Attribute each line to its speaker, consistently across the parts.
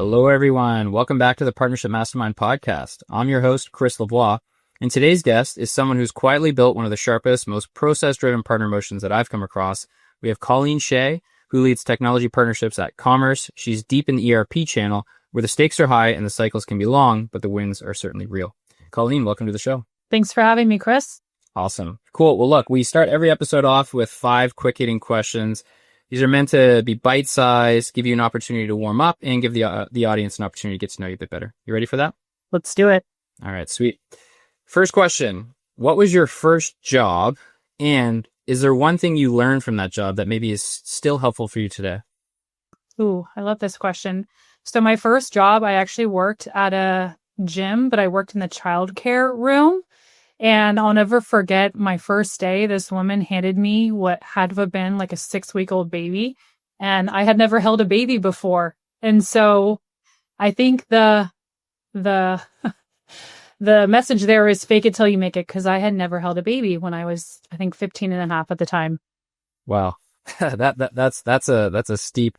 Speaker 1: Hello, everyone. Welcome back to the Partnership Mastermind podcast. I'm your host, Chris Lavoie, and today's guest is someone who's quietly built one of the sharpest, most process-driven partner motions that I've come across. We have Colleen Shea, who leads technology partnerships at Commerce. She's deep in the ERP channel, where the stakes are high and the cycles can be long, but the wins are certainly real. Colleen, welcome to the show.
Speaker 2: Thanks for having me, Chris.
Speaker 1: Awesome. Cool. Well, look, we start every episode off with 5 quick-hitting questions. These are meant to be bite-sized, give you an opportunity to warm up, and give the audience an opportunity to get to know you a bit better. You ready for that?
Speaker 2: Let's do it.
Speaker 1: All right, sweet. First question. What was your first job? And is there one thing you learned from that job that maybe is still helpful for you today?
Speaker 2: Ooh, I love this question. So my first job, I actually worked at a gym, but I worked in the childcare room. And I'll never forget my first day. This woman handed me what had to have been like a 6-week-old baby. And I had never held a baby before. And so I think the message there is fake it till you make it, because I had never held a baby when I was, I think, 15 and a half at the time.
Speaker 1: Wow. That's a steep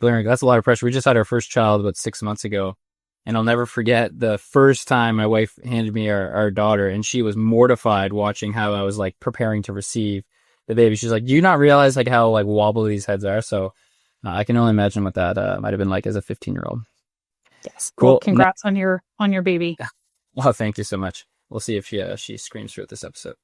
Speaker 1: learning. That's a lot of pressure. We just had our first child about 6 months ago. And I'll never forget the first time my wife handed me our daughter, and she was mortified watching how I was like preparing to receive the baby. She's like, "Do you not realize like how like wobbly these heads are?" So I can only imagine what that might have been like as a 15-year-old.
Speaker 2: Yes. Cool. Well, congrats on your baby.
Speaker 1: Oh, thank you so much. We'll see if she screams throughout this episode.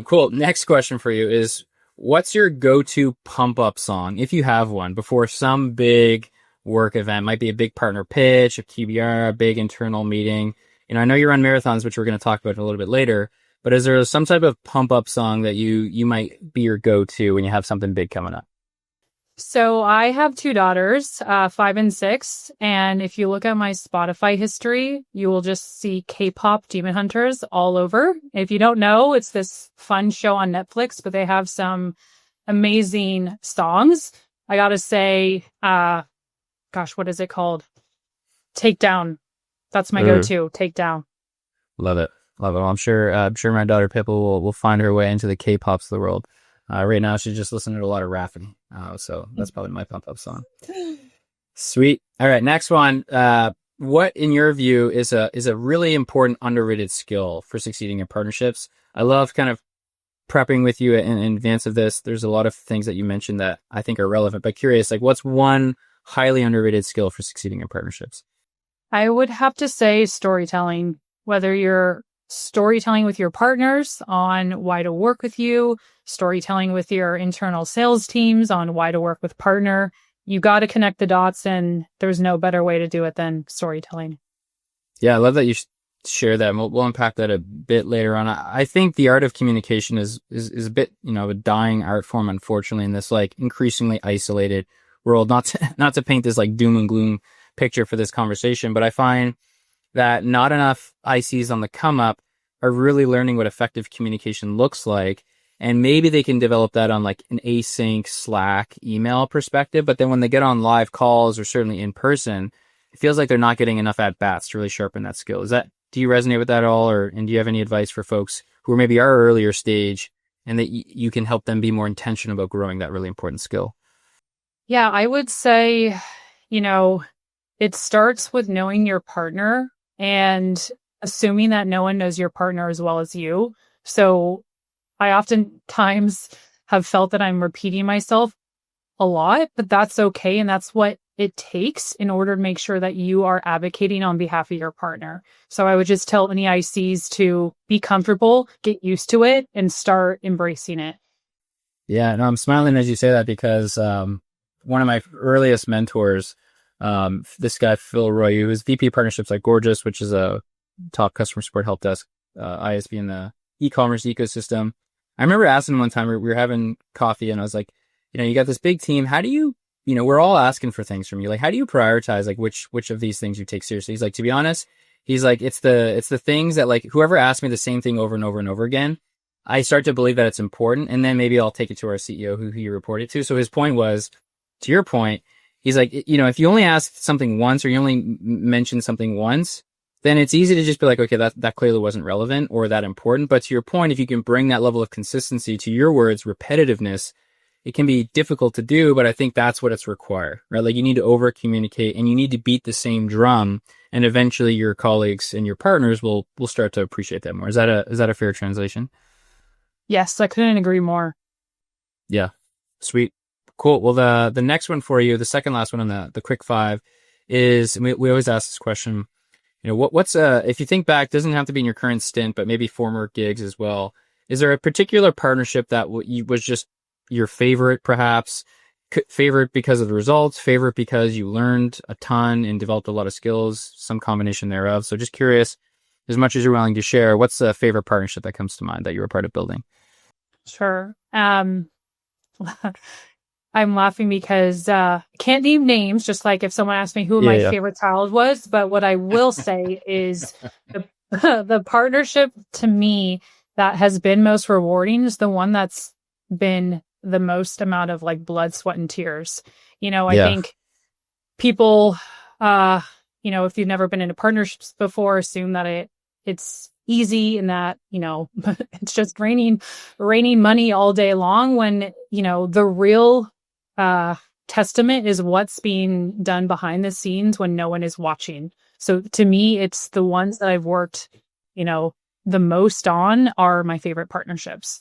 Speaker 1: Cool. Next question for you is, what's your go-to pump up song, if you have one, before some big work event? Might be a big partner pitch, a QBR, a big internal meeting. I know you run marathons, which we're going to talk about a little bit later, but is there some type of pump up song that you might be your go-to when you have something big coming up?
Speaker 2: So I have 2 daughters, 5 and 6. And if you look at my Spotify history, you will just see K-pop Demon Hunters all over. If you don't know, it's this fun show on Netflix, but they have some amazing songs. I got to say, what is it called? Takedown. That's my go-to. Takedown.
Speaker 1: Love it. Well, I'm sure my daughter Pippa will find her way into the K-pops of the world. Right now, she's just listening to a lot of rapping. So that's probably my pump-up song. Sweet. All right, next one. What, in your view, is a really important underrated skill for succeeding in partnerships? I love kind of prepping with you in advance of this. There's a lot of things that you mentioned that I think are relevant, but curious, like what's one highly underrated skill for succeeding in partnerships?
Speaker 2: I would have to say storytelling, whether you're storytelling with your partners on why to work with you, storytelling with your internal sales teams on why to work with partner. You got to connect the dots, and there's no better way to do it than storytelling. Yeah,
Speaker 1: I love that you share that. We'll unpack that a bit later on. I think the art of communication is a bit, a dying art form, unfortunately, in this like increasingly isolated world. Not to paint this like doom and gloom picture for this conversation, but I find that not enough ICs on the come up are really learning what effective communication looks like. And maybe they can develop that on like an async Slack email perspective. But then when they get on live calls or certainly in person, it feels like they're not getting enough at bats to really sharpen that skill. Do you resonate with that at all? And do you have any advice for folks who are maybe our earlier stage and that you can help them be more intentional about growing that really important skill?
Speaker 2: Yeah, I would say, it starts with knowing your partner and assuming that no one knows your partner as well as you. So I oftentimes have felt that I'm repeating myself a lot, but that's okay. And that's what it takes in order to make sure that you are advocating on behalf of your partner. So I would just tell any ICs to be comfortable, get used to it, and start embracing it.
Speaker 1: Yeah, no, I'm smiling as you say that because one of my earliest mentors, this guy, Phil Roy, who was VP Partnerships at Gorgeous, which is a top customer support help desk, ISV in the e-commerce ecosystem. I remember asking him one time, we were having coffee, and I was like, you got this big team. How do you, we're all asking for things from you. Like, how do you prioritize like which of these things you take seriously? He's like, to be honest, he's like, it's the things that like whoever asks me the same thing over and over and over again, I start to believe that it's important, and then maybe I'll take it to our CEO who he reported to. So his point was, to your point, he's like, if you only ask something once or you only mention something once, then it's easy to just be like, okay, that clearly wasn't relevant or that important. But to your point, if you can bring that level of consistency, to your words, repetitiveness, it can be difficult to do, but I think that's what it's required, right? Like you need to over communicate and you need to beat the same drum, and eventually your colleagues and your partners will start to appreciate that more. Is that a fair translation?
Speaker 2: Yes, I couldn't agree more.
Speaker 1: Yeah. Sweet. Cool. Well, the next one for you, the second last one on the quick five is, and we always ask this question, what's if you think back, doesn't have to be in your current stint, but maybe former gigs as well. Is there a particular partnership that was just your favorite, perhaps favorite because of the results, favorite because you learned a ton and developed a lot of skills, some combination thereof? So just curious, as much as you're willing to share, what's the favorite partnership that comes to mind that you were a part of building?
Speaker 2: Sure. I'm laughing because can't name names, just like if someone asked me who my favorite child was. But what I will say is the partnership to me that has been most rewarding is the one that's been the most amount of like blood, sweat, and tears. I think people, if you've never been into partnerships before, assume that it's easy and that, it's just raining money all day long, when, the real testament is what's being done behind the scenes when no one is watching. So to me, it's the ones that I've worked, the most on are my favorite partnerships.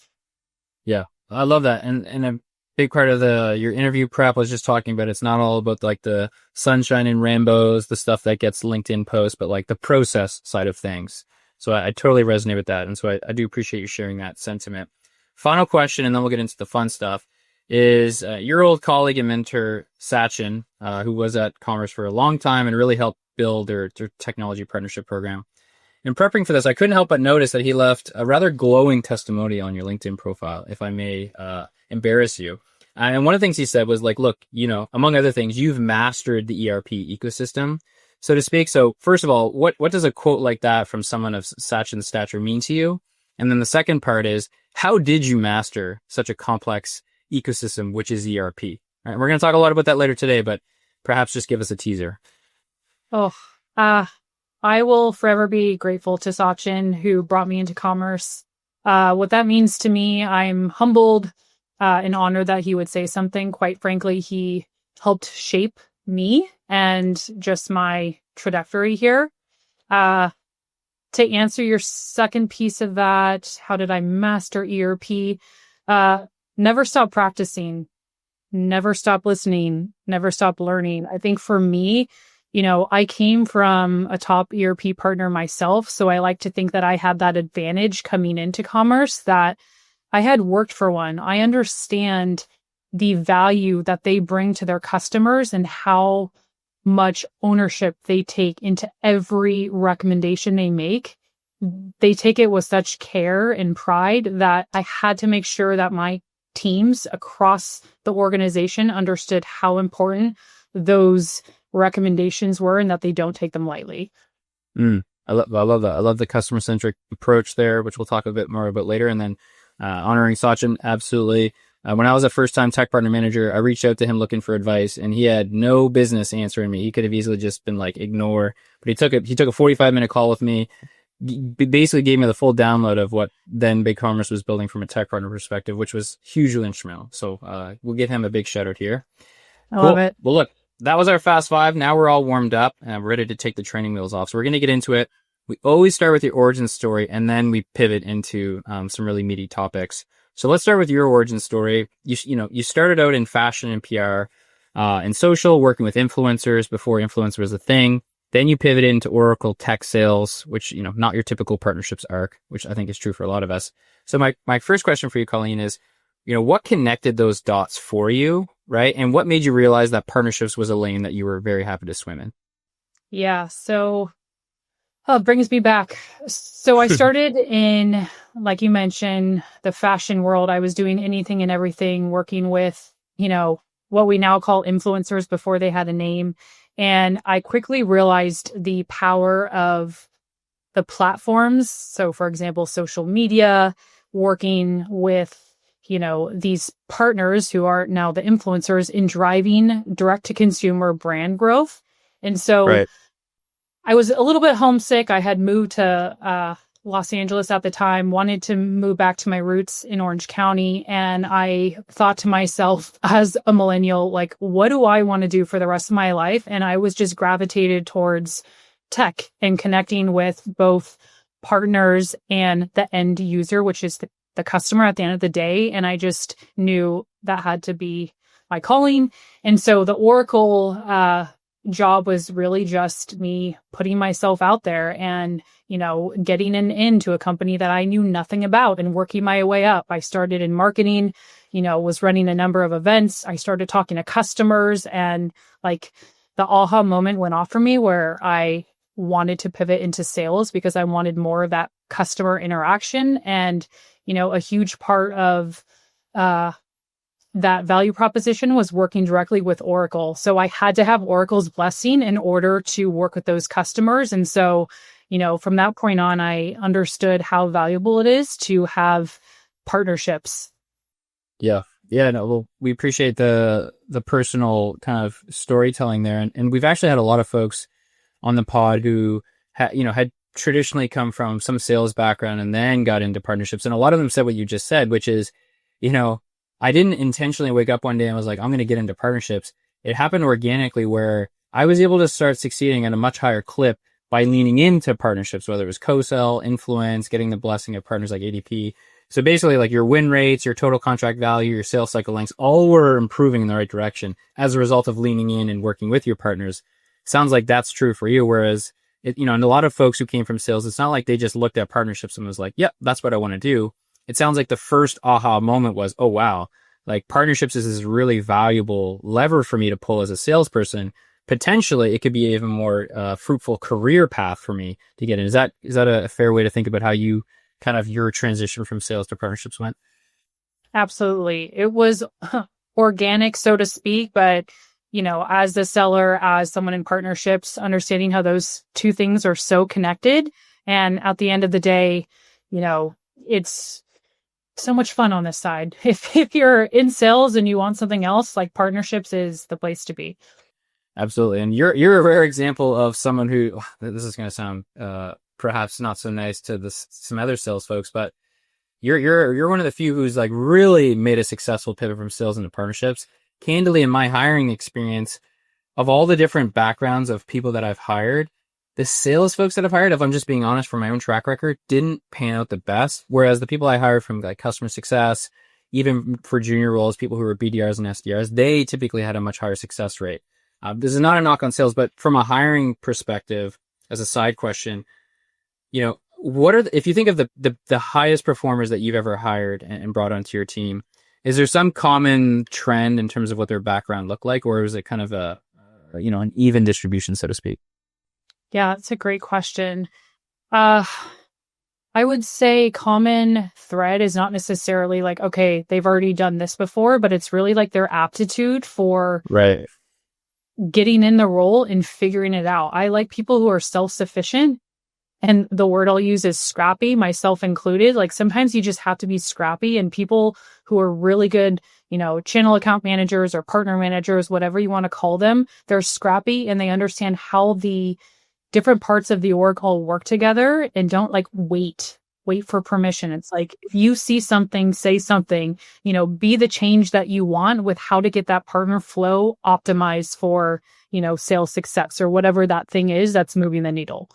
Speaker 1: Yeah, I love that. And a big part of your interview prep was just talking about, it's not all about like the sunshine and rainbows, the stuff that gets LinkedIn posts, but like the process side of things. So I totally resonate with that. And so I do appreciate you sharing that sentiment. Final question, and then we'll get into the fun stuff, is your old colleague and mentor, Sachin, who was at Commerce for a long time and really helped build their technology partnership program. In prepping for this, I couldn't help but notice that he left a rather glowing testimonial on your LinkedIn profile, if I may embarrass you. And one of the things he said was like, look, among other things, you've mastered the ERP ecosystem, so to speak. So first of all, what does a quote like that from someone of Sachin's stature mean to you? And then the second part is, how did you master such a complex ecosystem, which is ERP? All right, we're going to talk a lot about that later today, but perhaps just give us a teaser.
Speaker 2: I will forever be grateful to Sachin, who brought me into commerce. What that means to me, I'm humbled and honored that he would say something. Quite frankly, he helped shape me and just my trajectory here. To answer your second piece of that, how did I master ERP? Never stop practicing, never stop listening, never stop learning. I think for me, I came from a top ERP partner myself, so I like to think that I had that advantage coming into commerce, that I had worked for one. I understand the value that they bring to their customers and how much ownership they take into every recommendation they make. They take it with such care and pride that I had to make sure that my teams across the organization understood how important those recommendations were and that they don't take them lightly.
Speaker 1: I love that. I love the customer-centric approach there, which we'll talk a bit more about later. And then honoring Sachin, absolutely. When I was a first-time tech partner manager, I reached out to him looking for advice, and he had no business answering me. He could have easily just been like, ignore. But he took a 45-minute call with me, basically gave me the full download of what then Big Commerce was building from a tech partner perspective, which was hugely instrumental. So we'll give him a big shout out here.
Speaker 2: I love it.
Speaker 1: Well, look, that was our Fast Five. Now we're all warmed up and we're ready to take the training wheels off. So we're going to get into it. We always start with your origin story, and then we pivot into some really meaty topics. So let's start with your origin story. You started out in fashion and PR and social, working with influencers before influencer was a thing. Then you pivoted into Oracle tech sales, which, not your typical partnerships arc, which I think is true for a lot of us. So my first question for you, Colleen, is, what connected those dots for you, right? And what made you realize that partnerships was a lane that you were very happy to swim in?
Speaker 2: Yeah. So it brings me back. So I started in, like you mentioned, the fashion world. I was doing anything and everything, working with, what we now call influencers before they had a name. And I quickly realized the power of the platforms. So for example, social media, working with, these partners who are now the influencers in driving direct to consumer brand growth. And so I was a little bit homesick. I had moved to Los Angeles at the time, wanted to move back to my roots in Orange County. And I thought to myself as a millennial, like, what do I want to do for the rest of my life? And I was just gravitated towards tech and connecting with both partners and the end user, which is the customer at the end of the day. And I just knew that had to be my calling. And so the Oracle job was really just me putting myself out there and, getting into a company that I knew nothing about and working my way up. I started in marketing, was running a number of events. I started talking to customers, and like the aha moment went off for me where I wanted to pivot into sales because I wanted more of that customer interaction. And, a huge part of that value proposition was working directly with Oracle. So I had to have Oracle's blessing in order to work with those customers. And so, from that point on, I understood how valuable it is to have partnerships.
Speaker 1: Yeah. Yeah. No, well, we appreciate the personal kind of storytelling there. And we've actually had a lot of folks on the pod who had traditionally come from some sales background and then got into partnerships. And a lot of them said what you just said, which is, I didn't intentionally wake up one day and was like, I'm going to get into partnerships. It happened organically where I was able to start succeeding at a much higher clip by leaning into partnerships, whether it was co-sell, influence, getting the blessing of partners like ADP. So basically like your win rates, your total contract value, your sales cycle lengths, all were improving in the right direction as a result of leaning in and working with your partners. Sounds like that's true for you. Whereas, and a lot of folks who came from sales, it's not like they just looked at partnerships and was like, yep, that's what I want to do. It sounds like the first aha moment was, oh, wow, like partnerships is this really valuable lever for me to pull as a salesperson. Potentially, it could be even more fruitful career path for me to get in. Is that a fair way to think about how you kind of your transition from sales to partnerships went?
Speaker 2: Absolutely. It was organic, so to speak, but as the seller, as someone in partnerships, understanding how those two things are so connected. And at the end of the day, it's so much fun on this side. If you're in sales and you want something else, like partnerships is the place to be.
Speaker 1: Absolutely. And you're a rare example of someone who, this is going to sound perhaps not so nice to some other sales folks, but you're one of the few who's like really made a successful pivot from sales into partnerships. Candidly, in my hiring experience, of all the different backgrounds of people that I've hired, the sales folks that I've hired, if I'm just being honest from my own track record, didn't pan out the best. Whereas the people I hired from like customer success, even for junior roles, people who were BDRs and SDRs, they typically had a much higher success rate. This is not a knock on sales, but from a hiring perspective, as a side question, if you think of the highest performers that you've ever hired and brought onto your team, is there some common trend in terms of what their background looked like, or is it kind of an even distribution, so to speak?
Speaker 2: Yeah, it's a great question. I would say common thread is not necessarily like, okay, they've already done this before, but it's really like their aptitude for
Speaker 1: right.
Speaker 2: Getting in the role and figuring it out. I like people who are self-sufficient, and the word I'll use is scrappy, myself included. Like sometimes you just have to be scrappy, and people who are really good, channel account managers or partner managers, whatever you want to call them, they're scrappy and they understand how the different parts of the org all work together and don't like wait for permission. It's like, if you see something, say something, be the change that you want with how to get that partner flow optimized for, sales success or whatever that thing is that's moving the needle.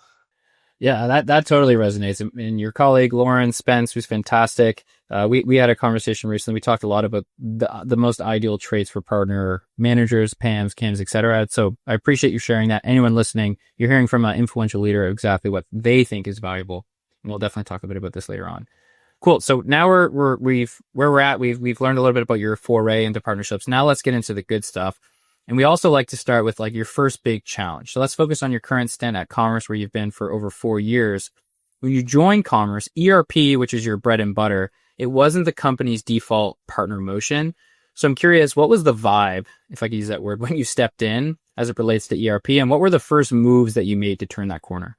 Speaker 1: Yeah, that totally resonates. And your colleague, Lauren Spence, who's fantastic. We had a conversation recently. We talked a lot about the most ideal traits for partner managers, PAMs, CAMs, et cetera. So I appreciate you sharing that. Anyone listening, you're hearing from an influential leader exactly what they think is valuable. And we'll definitely talk a bit about this later on. Cool. So now we've learned a little bit about your foray into partnerships. Now let's get into the good stuff. And we also like to start with like your first big challenge. So let's focus on your current stint at Commerce, where you've been for over 4 years. When you joined Commerce, ERP, which is your bread and butter, it wasn't the company's default partner motion. So I'm curious, what was the vibe, if I could use that word, when you stepped in as it relates to ERP, and what were the first moves that you made to turn that corner?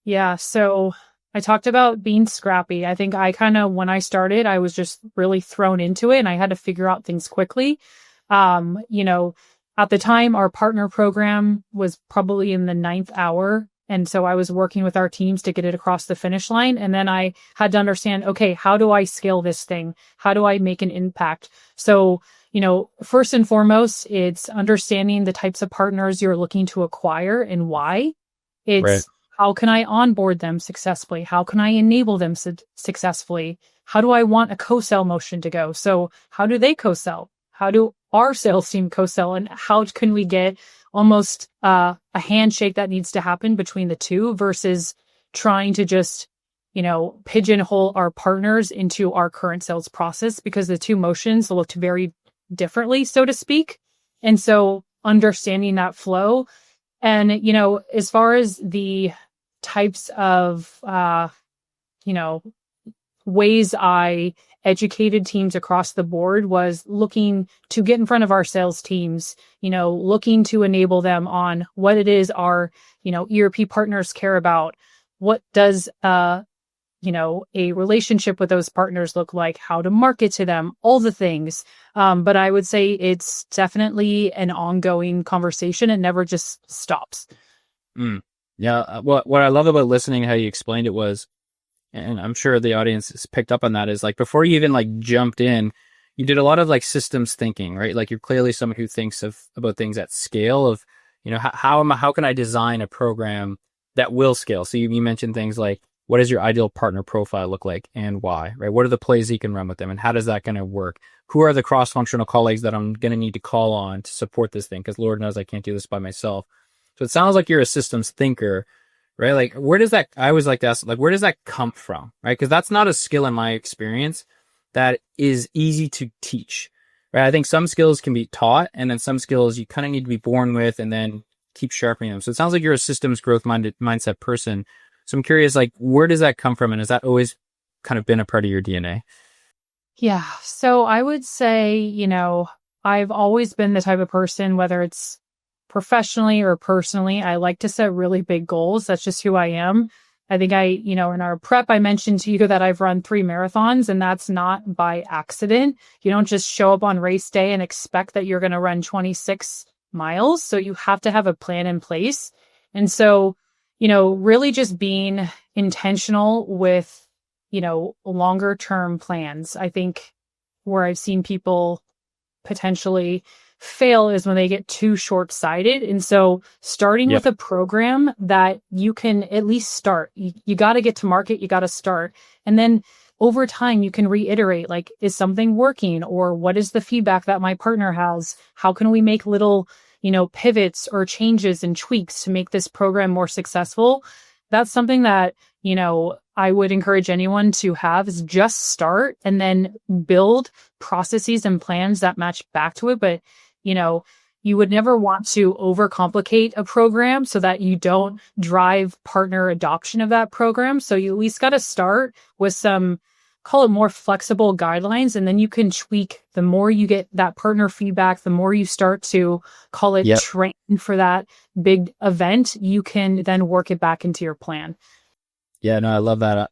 Speaker 2: Yeah. So I talked about being scrappy. I think when I started, I was just really thrown into it and I had to figure out things quickly. At the time, our partner program was probably in the 9th hour And so I was working with our teams to get it across the finish line. And then I had to understand, okay, how do I scale this thing? How do I make an impact? So, first and foremost, it's understanding the types of partners you're looking to acquire and why.
Speaker 1: Right.
Speaker 2: It's how can I onboard them successfully? How can I enable them successfully? How do I want a co-sell motion to go? So how do they co-sell? How do our sales team co-sell? And how can we get almost a handshake that needs to happen between the two versus trying to just, pigeonhole our partners into our current sales process, because the two motions looked very differently, so to speak. And so understanding that flow. And, as far as the types of, ways I educated teams across the board was looking to get in front of our sales teams, looking to enable them on what it is our, ERP partners care about. What does, a relationship with those partners look like, how to market to them, all the things. But I would say it's definitely an ongoing conversation. It never just stops.
Speaker 1: Yeah. What I love about listening, how you explained it was, and I'm sure the audience has picked up on that, is like before you even like jumped in, you did a lot of like systems thinking, right? Like you're clearly someone who thinks about things at scale of, how can I design a program that will scale? So you mentioned things like, what does your ideal partner profile look like and why, right? What are the plays you can run with them and how does that going to work? Who are the cross-functional colleagues that I'm going to need to call on to support this thing? Because Lord knows I can't do this by myself. So it sounds like you're a systems thinker, right? Like, I always like to ask, like, where does that come from, right? Because that's not a skill in my experience that is easy to teach, right? I think some skills can be taught, and then some skills you kind of need to be born with and then keep sharpening them. So it sounds like you're a systems growth mindset person. So I'm curious, like, where does that come from? And has that always kind of been a part of your DNA?
Speaker 2: Yeah. So I would say, I've always been the type of person, whether it's professionally or personally, I like to set really big goals. That's just who I am. I think in our prep, I mentioned to you that I've run 3 marathons, and that's not by accident. You don't just show up on race day and expect that you're going to run 26 miles. So you have to have a plan in place. And so, really just being intentional with, longer term plans. I think where I've seen people potentially fail is when they get too short-sighted. And so starting with a program that you can at least start, you got to get to market, you got to start. And then over time, you can reiterate, like, is something working, or what is the feedback that my partner has? How can we make little, pivots or changes and tweaks to make this program more successful? That's something that, I would encourage anyone to have, is just start and then build processes and plans that match back to it. But, you would never want to overcomplicate a program so that you don't drive partner adoption of that program. So you at least got to start with some, call it more flexible guidelines, and then you can tweak. The more you get that partner feedback, the more you start to call it train for that big event, you can then work it back into your plan.
Speaker 1: Yeah, no, I love that.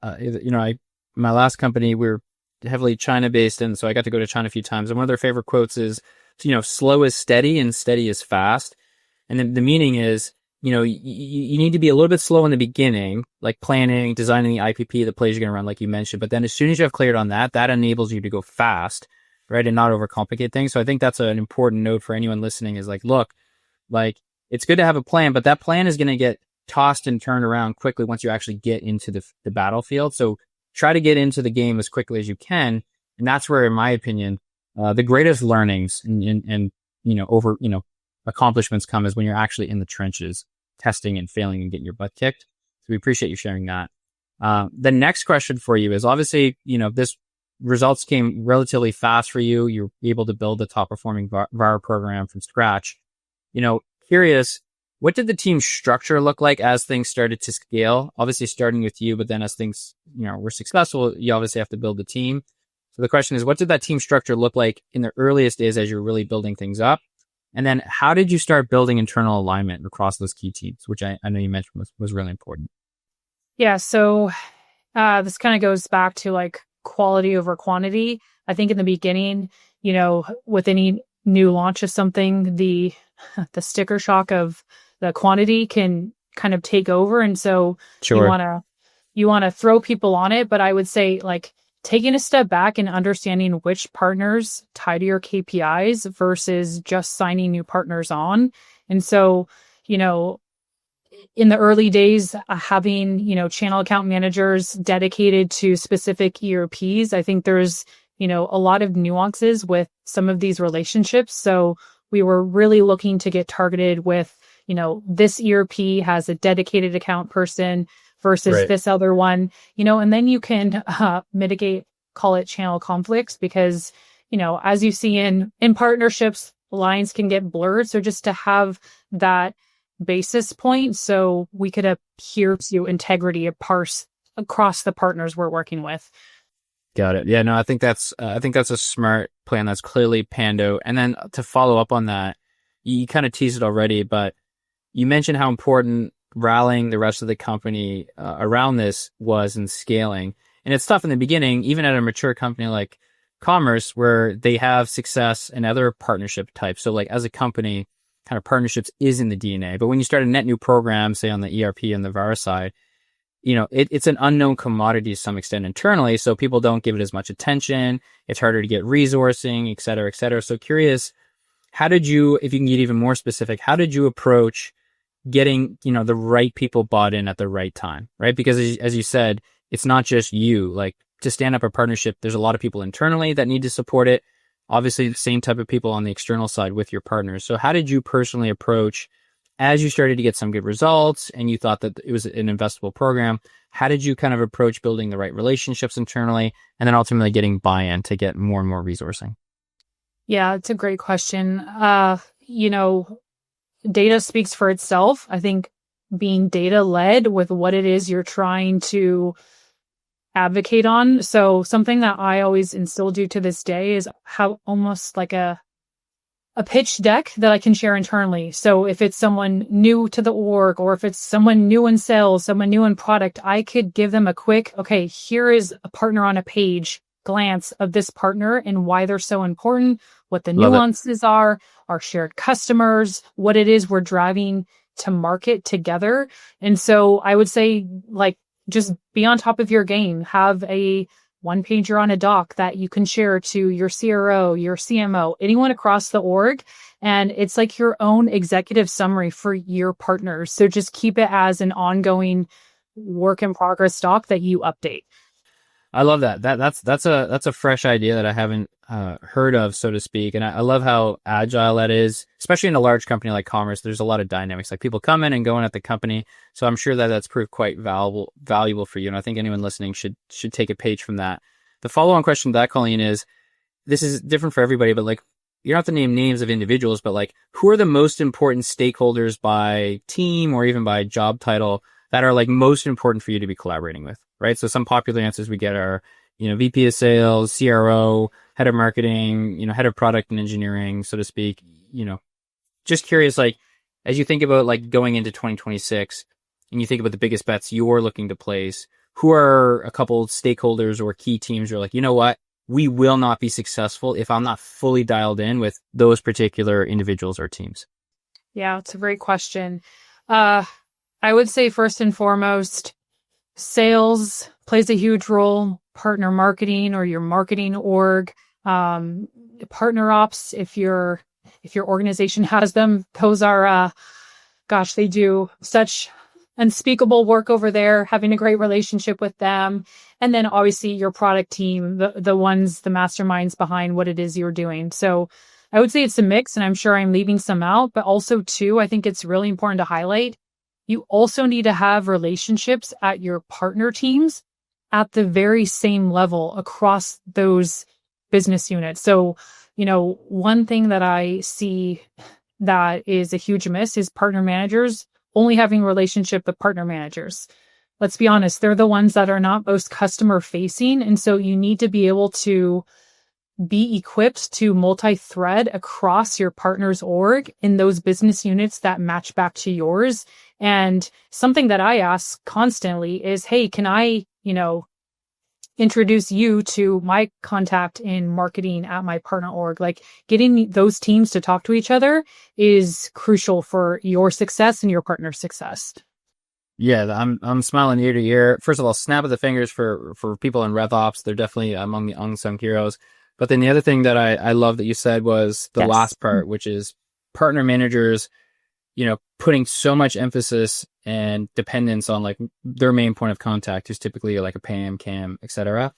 Speaker 1: My last company, we're heavily China based, and so I got to go to China a few times. And one of their favorite quotes is, slow is steady and steady is fast. And then the meaning is, you need to be a little bit slow in the beginning, like planning, designing the IPP, the plays you're going to run, like you mentioned. But then as soon as you have clarity on that, that enables you to go fast, right? And not overcomplicate things. So I think that's an important note for anyone listening, is like, look, like, it's good to have a plan, but that plan is going to get tossed and turned around quickly once you actually get into the battlefield. So try to get into the game as quickly as you can. And that's where, in my opinion, the greatest learnings and accomplishments come, is when you're actually in the trenches, testing and failing and getting your butt kicked. So we appreciate you sharing that. The next question for you is, obviously, this results came relatively fast for you. You're able to build the top performing VAR program from scratch. Curious, what did the team structure look like as things started to scale? Obviously starting with you, but then as things, were successful, you obviously have to build a team. So the question is, what did that team structure look like in the earliest days as you're really building things up? And then how did you start building internal alignment across those key teams, which I know you mentioned was really important?
Speaker 2: Yeah. So this kind of goes back to like quality over quantity. I think in the beginning, with any new launch of something, the sticker shock of the quantity can kind of take over. And so
Speaker 1: Sure.
Speaker 2: you want to throw people on it. But I would say like taking a step back and understanding which partners tie to your KPIs versus just signing new partners on. And so, you know, in the early days, having, you know, channel account managers dedicated to specific ERPs, I think there's, you know, a lot of nuances with some of these relationships. So we were really looking to get targeted with, you know, this ERP has a dedicated account person versus
Speaker 1: Right.
Speaker 2: this other one, you know, and then you can mitigate, call it channel conflicts, because, you know, as you see in partnerships, lines can get blurred. So just to have that basis point so we could adhere to integrity of parse across the partners we're working with.
Speaker 1: Got it. Yeah, no, I think that's a smart plan. That's clearly Pando. And then to follow up on that, you kind of teased it already, but you mentioned how important rallying the rest of the company around this was in scaling. And it's tough in the beginning, even at a mature company like Commerce, where they have success in other partnership types. So like as a company, kind of partnerships is in the DNA. But when you start a net new program, say on the ERP and the VAR side, you know, it's an unknown commodity to some extent internally. So people don't give it as much attention. It's harder to get resourcing, et cetera, et cetera. So curious, how did you, if you can get even more specific, how did you approach getting, you know, the right people bought in at the right time, right? Because as you said, it's not just you. Like to stand up a partnership, there's a lot of people internally that need to support it. Obviously, the same type of people on the external side with your partners. So how did you personally approach, as you started to get some good results and you thought that it was an investable program, how did you kind of approach building the right relationships internally and then ultimately getting buy-in to get more and more resourcing?
Speaker 2: Yeah, it's a great question. You know, data speaks for itself. I think being data led with what it is you're trying to advocate on. So something that I always instill you to this day is how almost like a pitch deck that I can share internally. So if it's someone new to the org, or if it's someone new in sales, someone new in product, I could give them a quick, okay, here is a partner on a page glance of this partner and why they're so important, what the
Speaker 1: Love it.
Speaker 2: nuances are, our shared customers, what it is we're driving to market together. And so I would say, like, just be on top of your game. Have a one pager on a doc that you can share to your CRO, your CMO, anyone across the org. And it's like your own executive summary for your partners. So just keep it as an ongoing work in progress doc that you update.
Speaker 1: I love that. That's a fresh idea that I haven't heard of, so to speak. And I love how agile that is, especially in a large company like Commerce. There's a lot of dynamics, like people come in and go in at the company. So I'm sure that that's proved quite valuable for you. And I think anyone listening should take a page from that. The follow-on question to that, Colleen, is this is different for everybody, but like you don't have to name names of individuals, but like who are the most important stakeholders by team or even by job title that are like most important for you to be collaborating with? Right. So some popular answers we get are, you know, VP of sales, CRO, head of marketing, you know, head of product and engineering, so to speak. You know, just curious, like, as you think about like going into 2026 and you think about the biggest bets you're looking to place, who are a couple stakeholders or key teams who are like, you know what, we will not be successful if I'm not fully dialed in with those particular individuals or teams?
Speaker 2: Yeah, it's a great question. I would say first and foremost, sales plays a huge role, partner marketing or your marketing org, partner ops, if your organization has them. Those are, gosh, they do such unspeakable work over there, having a great relationship with them. And then obviously your product team, the masterminds behind what it is you're doing. So I would say it's a mix, and I'm sure I'm leaving some out, but also too, I think it's really important to highlight, you also need to have relationships at your partner teams at the very same level across those business units. So, you know, one thing that I see that is a huge miss is partner managers only having a relationship with partner managers. Let's be honest, they're the ones that are not most customer facing. And so you need to be able to be equipped to multi-thread across your partner's org in those business units that match back to yours. And something that I ask constantly is, hey, can I, you know, introduce you to my contact in marketing at my partner org? Like, getting those teams to talk to each other is crucial for your success and your partner's success.
Speaker 1: Yeah, I'm smiling ear to ear. First of all, snap of the fingers for people in RevOps. They're definitely among the unsung heroes. But then the other thing that I love that you said was the
Speaker 2: Yes.
Speaker 1: last part, which is partner managers, putting so much emphasis and dependence on like their main point of contact, who's typically like a PAM, CAM, etc.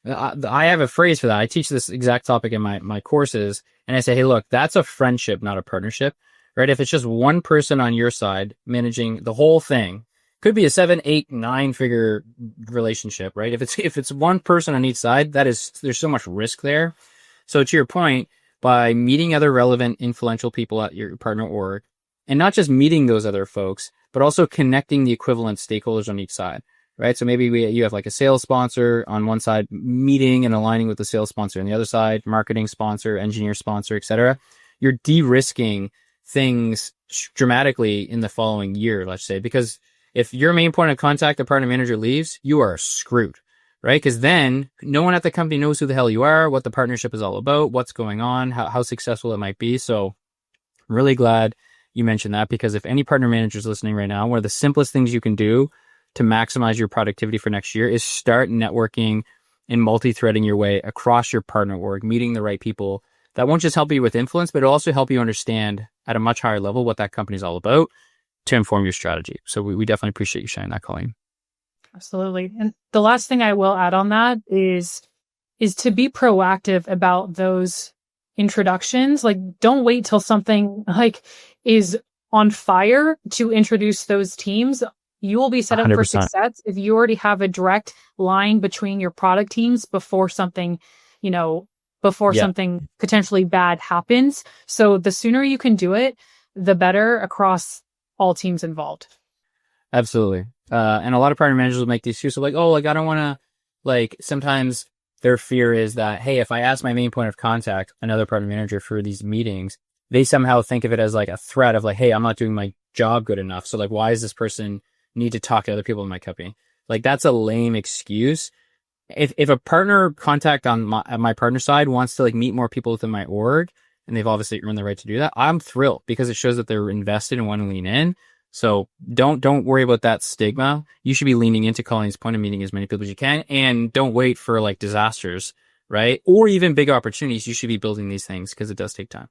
Speaker 1: I have a phrase for that. I teach this exact topic in my courses, and I say, hey, look, that's a friendship, not a partnership, right? If it's just one person on your side managing the whole thing, could be a 7, 8, 9 figure relationship, right? If it's one person on each side, there's so much risk there. So to your point, by meeting other relevant, influential people at your partner org, and not just meeting those other folks, but also connecting the equivalent stakeholders on each side, right? So maybe you have like a sales sponsor on one side, meeting and aligning with the sales sponsor on the other side, marketing sponsor, engineer sponsor, etc. You're de-risking things dramatically in the following year, let's say, because if your main point of contact, the partner manager, leaves, you are screwed, right? Because then no one at the company knows who the hell you are, what the partnership is all about, what's going on, how successful it might be. So really glad you mentioned that, because if any partner managers listening right now, one of the simplest things you can do to maximize your productivity for next year is start networking and multi-threading your way across your partner org, meeting the right people that won't just help you with influence, but it'll also help you understand at a much higher level what that company is all about to inform your strategy. So we definitely appreciate you sharing that, Colleen.
Speaker 2: Absolutely. And the last thing I will add on that is to be proactive about those introductions. Like, don't wait till something like is on fire to introduce those teams. You will be set up
Speaker 1: 100%.
Speaker 2: for success if you already have a direct line between your product teams before something, something potentially bad happens. So the sooner you can do it, the better across all teams involved.
Speaker 1: Absolutely. And a lot of partner managers will make the excuse of like, oh, like I don't want to, like sometimes their fear is that, hey, if I ask my main point of contact, another partner manager for these meetings, they somehow think of it as like a threat of like, hey, I'm not doing my job good enough. So like, why does this person need to talk to other people in my company? Like that's a lame excuse. If a partner contact on my partner side wants to like meet more people within my org, and they've obviously earned the right to do that, I'm thrilled because it shows that they're invested and want to lean in. So don't worry about that stigma. You should be leaning into Colleen's point of meeting as many people as you can, and don't wait for like disasters, right? Or even big opportunities. You should be building these things because it does take time.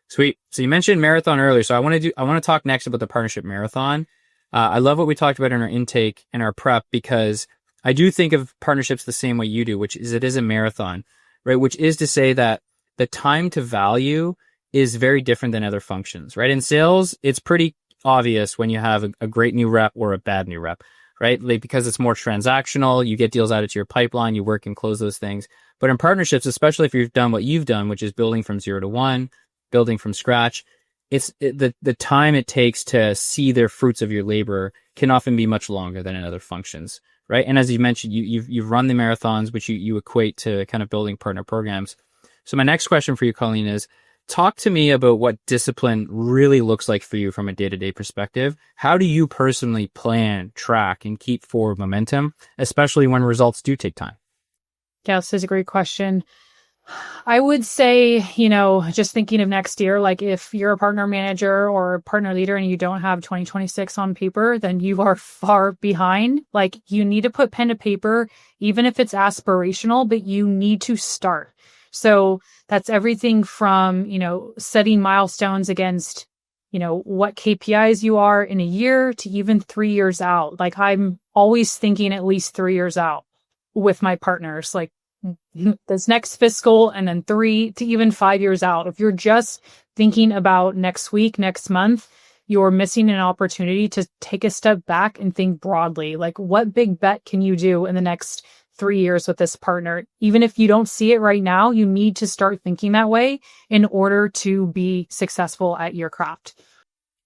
Speaker 1: Sweet. So you mentioned marathon earlier. So I want to talk next about the partnership marathon. I love what we talked about in our intake and our prep, because I do think of partnerships the same way you do, which is it is a marathon, right? Which is to say that the time to value is very different than other functions, right? In sales, it's pretty obvious when you have a great new rep or a bad new rep, right? Like, because it's more transactional, you get deals added to your pipeline, you work and close those things. But in partnerships, especially if you've done what you've done, which is building from 0 to 1, building from scratch, the time it takes to see their fruits of your labor can often be much longer than in other functions, right? And as you mentioned, you've run the marathons, which you equate to kind of building partner programs. So my next question for you, Colleen, is talk to me about what discipline really looks like for you from a day-to-day perspective. How do you personally plan, track, and keep forward momentum, especially when results do take time?
Speaker 2: Yeah, this is a great question. I would say, just thinking of next year, like if you're a partner manager or a partner leader and you don't have 2026 on paper, then you are far behind. Like you need to put pen to paper, even if it's aspirational, but you need to start. So that's everything from, setting milestones against, what KPIs you are in a year to even 3 years out. Like I'm always thinking at least 3 years out with my partners, like this next fiscal and then 3 to even 5 years out. If you're just thinking about next week, next month, you're missing an opportunity to take a step back and think broadly. Like what big bet can you do in the next 3 years with this partner? Even if you don't see it right now, you need to start thinking that way in order to be successful at your craft.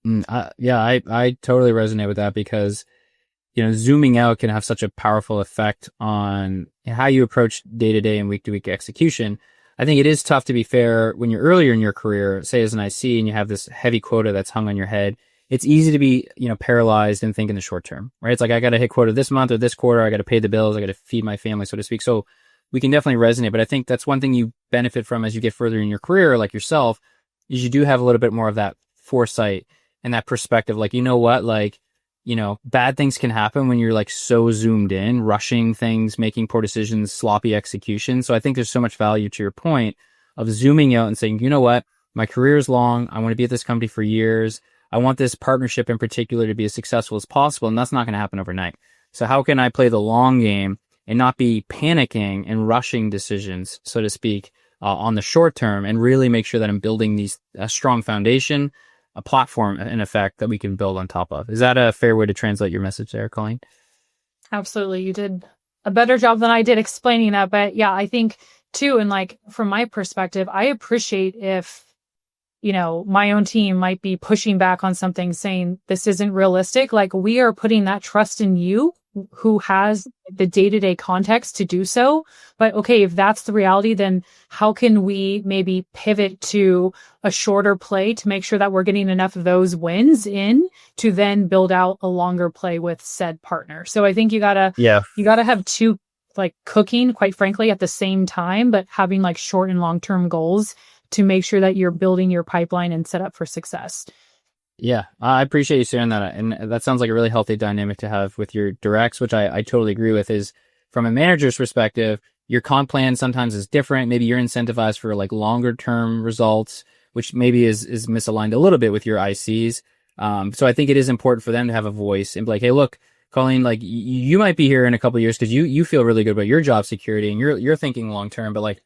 Speaker 1: I totally resonate with that, because zooming out can have such a powerful effect on how you approach day-to-day and week-to-week execution. I think it is tough, to be fair, when you're earlier in your career, say as an IC, and you have this heavy quota that's hung on your head. It's easy to be, paralyzed and think in the short term, right? It's like, I got to hit quota this month or this quarter. I got to pay the bills. I got to feed my family, so to speak. So we can definitely resonate. But I think that's one thing you benefit from as you get further in your career, like yourself, is you do have a little bit more of that foresight and that perspective. Like, you know what, like, bad things can happen when you're like so zoomed in, rushing things, making poor decisions, sloppy execution. So I think there's so much value to your point of zooming out and saying, you know what, my career is long. I want to be at this company for years. I want this partnership in particular to be as successful as possible. And that's not going to happen overnight. So how can I play the long game and not be panicking and rushing decisions, so to speak, on the short term, and really make sure that I'm building a strong foundation, a platform in effect that we can build on top of. Is that a fair way to translate your message there, Colleen?
Speaker 2: Absolutely. You did a better job than I did explaining that. But yeah, I think too, and like from my perspective, I appreciate if, my own team might be pushing back on something saying this isn't realistic. Like we are putting that trust in you who has the day-to-day context to do so. But okay, if that's the reality, then how can we maybe pivot to a shorter play to make sure that we're getting enough of those wins in to then build out a longer play with said partner? So I think you gotta have two like cooking, quite frankly, at the same time, but having like short and long-term goals to make sure that you're building your pipeline and set up for success.
Speaker 1: Yeah, I appreciate you sharing that. And that sounds like a really healthy dynamic to have with your directs, which I totally agree with. Is from a manager's perspective, your comp plan sometimes is different. Maybe you're incentivized for like longer term results, which maybe is misaligned a little bit with your ICs. So I think it is important for them to have a voice and be like, hey, look, Colleen, like you might be here in a couple of years because you feel really good about your job security and you're thinking long term, but like,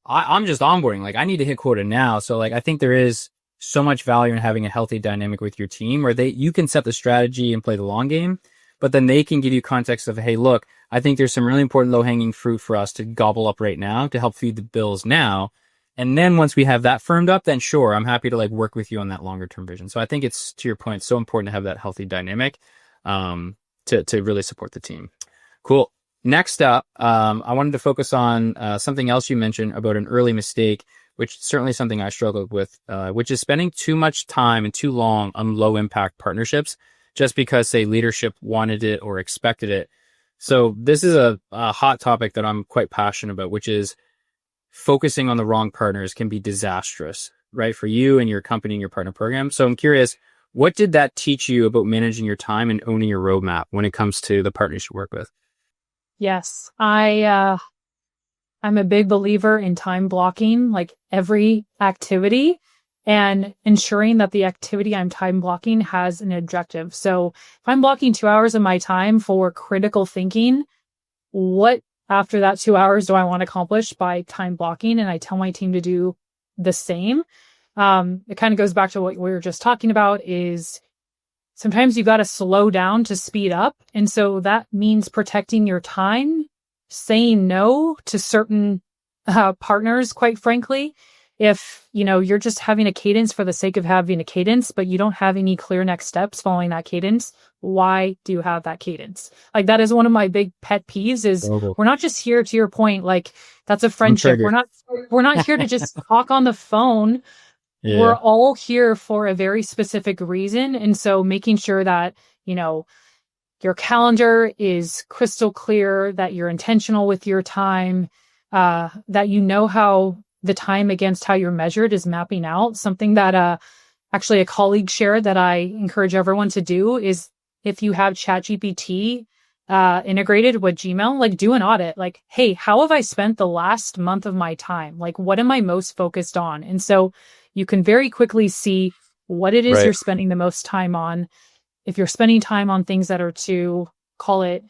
Speaker 1: I'm just onboarding. Like I need to hit quota now. So like I think there is so much value in having a healthy dynamic with your team where you can set the strategy and play the long game, but then they can give you context of, hey, look, I think there's some really important low hanging fruit for us to gobble up right now to help feed the bills now. And then once we have that firmed up, then sure, I'm happy to like work with you on that longer term vision. So I think it's, to your point, so important to have that healthy dynamic, to really support the team. Cool. Next up, I wanted to focus on something else you mentioned about an early mistake, which is certainly something I struggled with, which is spending too much time and too long on low impact partnerships just because, say, leadership wanted it or expected it. So this is a hot topic that I'm quite passionate about, which is focusing on the wrong partners can be disastrous, right? For you and your company and your partner program. So I'm curious, what did that teach you about managing your time and owning your roadmap when it comes to the partners you work with?
Speaker 2: Yes, I'm a big believer in time blocking, like every activity, and ensuring that the activity I'm time blocking has an objective. So if I'm blocking 2 hours of my time for critical thinking, what after that 2 hours do I want to accomplish by time blocking? And I tell my team to do the same. It kind of goes back to what we were just talking about is sometimes you got to slow down to speed up. And so that means protecting your time, saying no to certain partners, quite frankly. If, you're just having a cadence for the sake of having a cadence, but you don't have any clear next steps following that cadence, why do you have that cadence? Like that is one of my big pet peeves is we're not just here, to your point, like that's a friendship. We're not here to just talk on the phone. Yeah. We're all here for a very specific reason. And so making sure that, your calendar is crystal clear, that you're intentional with your time, that how the time against how you're measured is mapping out. Something that actually a colleague shared that I encourage everyone to do is if you have ChatGPT integrated with Gmail, like do an audit. Like, hey, how have I spent the last month of my time? Like, what am I most focused on? And so you can very quickly see what it is you're spending the most time on. If you're spending time on things that are to call it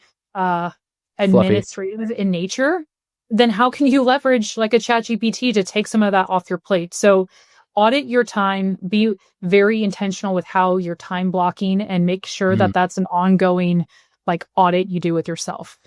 Speaker 2: administrative in nature, then how can you leverage like a ChatGPT to take some of that off your plate? So audit your time, be very intentional with how you're time blocking and make sure that that's an ongoing like audit you do with yourself.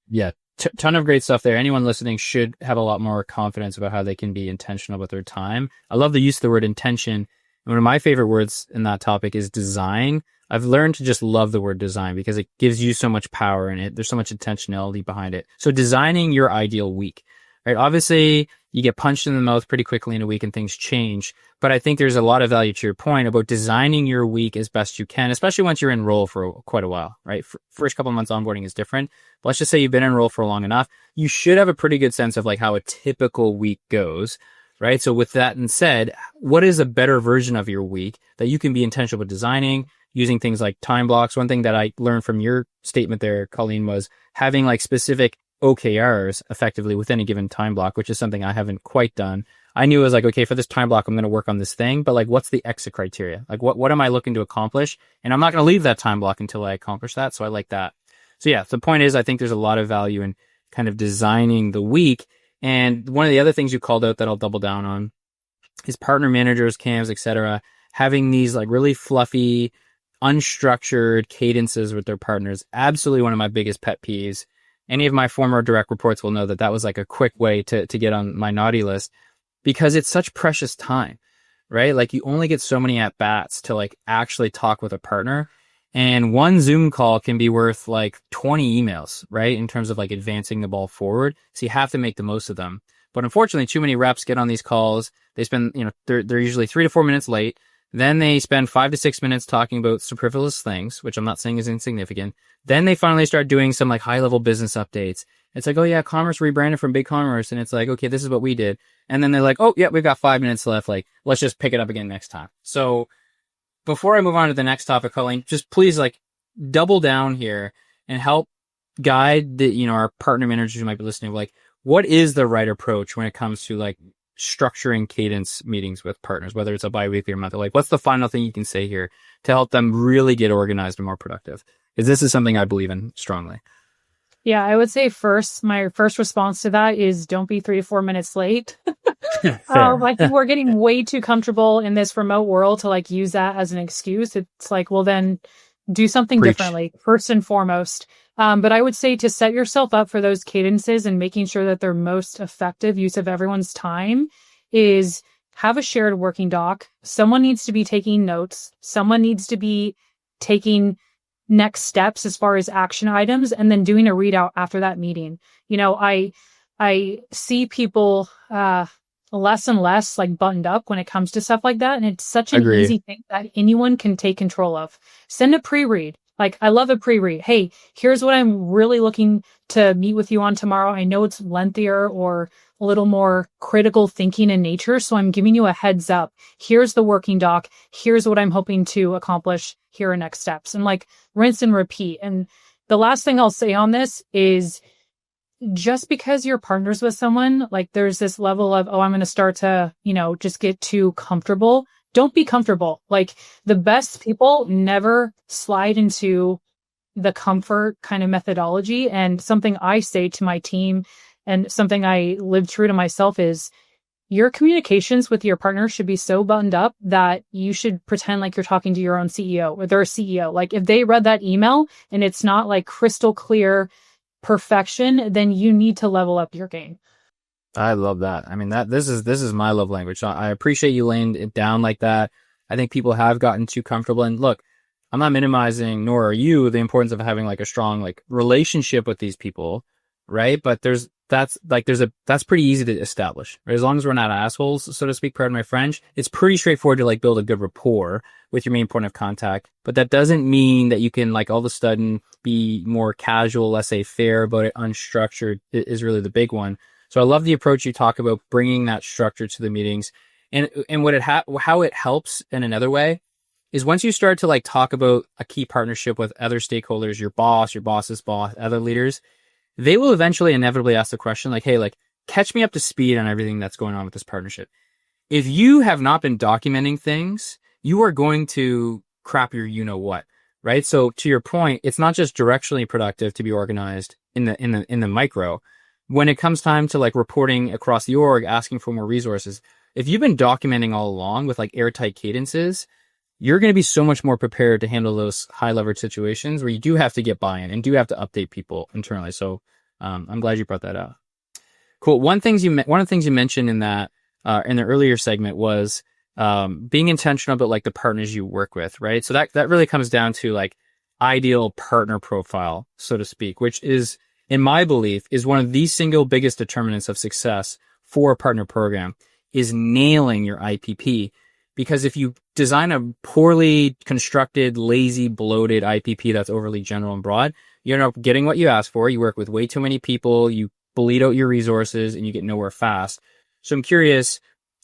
Speaker 1: Yeah. Ton of great stuff there. Anyone listening should have a lot more confidence about how they can be intentional with their time. I love the use of the word intention. And one of my favorite words in that topic is design. I've learned to just love the word design because it gives you so much power in it. There's so much intentionality behind it. So designing your ideal week, right? Obviously, you get punched in the mouth pretty quickly in a week and things change. But I think there's a lot of value to your point about designing your week as best you can, especially once you're in role for quite a while, right? First couple of months onboarding is different. But let's just say you've been in role for long enough. You should have a pretty good sense of like how a typical week goes. right? So with that and said, what is a better version of your week that you can be intentional with designing, using things like time blocks? One thing that I learned from your statement there, Colleen, was having like specific OKRs effectively within a given time block, which is something I haven't quite done. I knew it was like, okay, for this time block, I'm going to work on this thing, but like, what's the exit criteria? Like, what am I looking to accomplish? And I'm not going to leave that time block until I accomplish that. So I like that. So yeah, the point is, I think there's a lot of value in kind of designing the week. And one of the other things you called out that I'll double down on is partner managers, CAMs, etc., having these like really fluffy, unstructured cadences with their partners. Absolutely one of my biggest pet peeves. Any of my former direct reports will know that that was like a quick way to get on my naughty list, because it's such precious time, right? Like you only get so many at bats to like actually talk with a partner, and one Zoom call can be worth like 20 emails, right? In terms of like advancing the ball forward. So you have to make the most of them. But unfortunately, too many reps get on these calls. They spend, they're usually 3 to 4 minutes late. Then they spend 5 to 6 minutes talking about superfluous things, which I'm not saying is insignificant. Then they finally start doing some like high level business updates. It's like, oh yeah, commerce rebranded from big commerce. And it's like, okay, this is what we did. And then they're like, oh yeah, we've got 5 minutes left. Like, let's just pick it up again next time. So before I move on to the next topic, Colleen, just please like double down here and help guide the, our partner managers who might be listening. Like, what is the right approach when it comes to like structuring cadence meetings with partners, whether it's a biweekly or monthly? Like, what's the final thing you can say here to help them really get organized and more productive? Because this is something I believe in strongly.
Speaker 2: Yeah, I would say my first response to that is don't be 3 to 4 minutes late. I think we're getting way too comfortable in this remote world to like use that as an excuse. It's like, well, then do something differently, first and foremost. But I would say to set yourself up for those cadences and making sure that they're most effective use of everyone's time is have a shared working doc. Someone needs to be taking notes. Someone needs to be taking next steps as far as action items, and then doing a readout after that meeting. I see people less and less like buttoned up when it comes to stuff like that. And it's such an easy thing that anyone can take control of. Send a pre-read. Like, I love a pre-read. Hey, here's what I'm really looking to meet with you on tomorrow. I know it's lengthier or a little more critical thinking in nature, so I'm giving you a heads up. Here's the working doc. Here's what I'm hoping to accomplish. Here are next steps. And like, rinse and repeat. And the last thing I'll say on this is, just because you're partners with someone, like there's this level of, oh, I'm going to start to, just get too comfortable. Don't be comfortable. Like, the best people never slide into the comfort kind of methodology. And something I say to my team and something I live true to myself is, your communications with your partner should be so buttoned up that you should pretend like you're talking to your own CEO or their CEO. Like, if they read that email and it's not like crystal clear perfection, then you need to level up your game.
Speaker 1: I love that. I mean, this is my love language. So I appreciate you laying it down like that. I think people have gotten too comfortable. And look, I'm not minimizing, nor are you, the importance of having like a strong like relationship with these people, right? But that's pretty easy to establish, right? As long as we're not assholes, so to speak, pardon my French, it's pretty straightforward to like build a good rapport with your main point of contact. But that doesn't mean that you can like all of a sudden be more casual, let's say fair about it, unstructured is really the big one. So I love the approach you talk about, bringing that structure to the meetings. And how it helps in another way is once you start to like talk about a key partnership with other stakeholders, your boss, your boss's boss, other leaders, they will eventually inevitably ask the question like, hey, like, catch me up to speed on everything that's going on with this partnership. If you have not been documenting things, you are going to crap your you-know-what, right? So to your point, it's not just directionally productive to be organized in the micro. When it comes time to like reporting across the org, asking for more resources, if you've been documenting all along with like airtight cadences, you're going to be so much more prepared to handle those high leverage situations where you do have to get buy-in and do have to update people internally. So I'm glad you brought that up. Cool. One of the things you mentioned in that in the earlier segment was being intentional about like the partners you work with, right? So that really comes down to like ideal partner profile, so to speak, which is, in my belief, is one of the single biggest determinants of success for a partner program, is nailing your IPP. Because if you design a poorly constructed, lazy, bloated IPP that's overly general and broad, you're not getting what you ask for. You work with way too many people, you bleed out your resources, and you get nowhere fast. So I'm curious,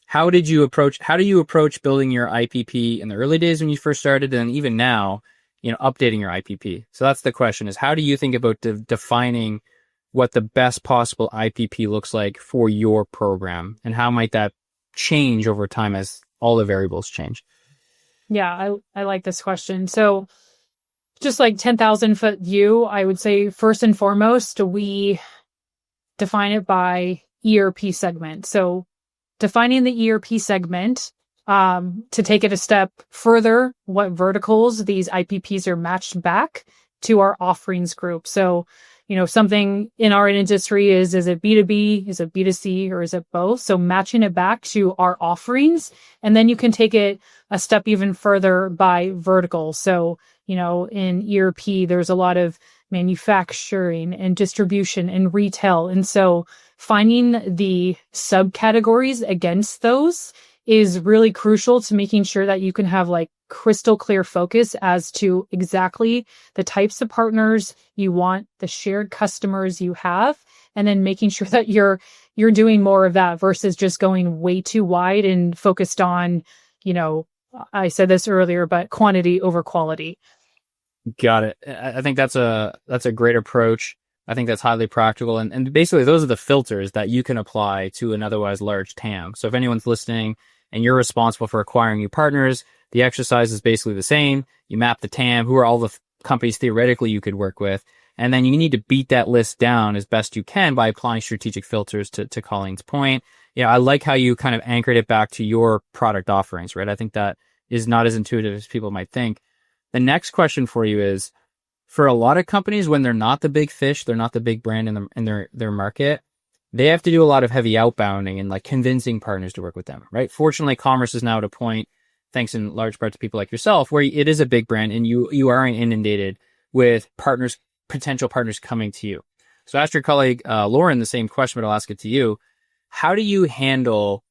Speaker 1: how do you approach building your IPP in the early days when you first started, and even now, updating your IPP? So that's the question: is how do you think about defining what the best possible IPP looks like for your program, and how might that change over time as all the variables change?
Speaker 2: Yeah, I like this question. So just like 10,000 foot view, I would say first and foremost, we define it by ERP segment. So defining the ERP segment, to take it a step further, what verticals these IPPs are matched back to our offerings group. So, something in our industry is it B2B, is it B2C, or is it both? So matching it back to our offerings. And then you can take it a step even further by vertical. So, in ERP, there's a lot of manufacturing and distribution and retail. And so finding the subcategories against those is really crucial to making sure that you can have like crystal clear focus as to exactly the types of partners you want, the shared customers you have, and then making sure that you're doing more of that versus just going way too wide and focused on, I said this earlier, but quantity over quality.
Speaker 1: Got it. I think that's a great approach. I think that's highly practical. And basically those are the filters that you can apply to an otherwise large TAM. So if anyone's listening and you're responsible for acquiring new partners, the exercise is basically the same. You map the TAM, who are all the companies theoretically you could work with. And then you need to beat that list down as best you can by applying strategic filters to Colleen's point. Yeah, I like how you kind of anchored it back to your product offerings, right? I think that is not as intuitive as people might think. The next question for you is, for a lot of companies, when they're not the big fish, they're not the big brand in their market, they have to do a lot of heavy outbounding and like convincing partners to work with them, right? Fortunately, commerce is now at a point, thanks in large part to people like yourself, where it is a big brand and you are inundated with potential partners coming to you. So ask your colleague, Lauren, the same question, but I'll ask it to you. How do you handle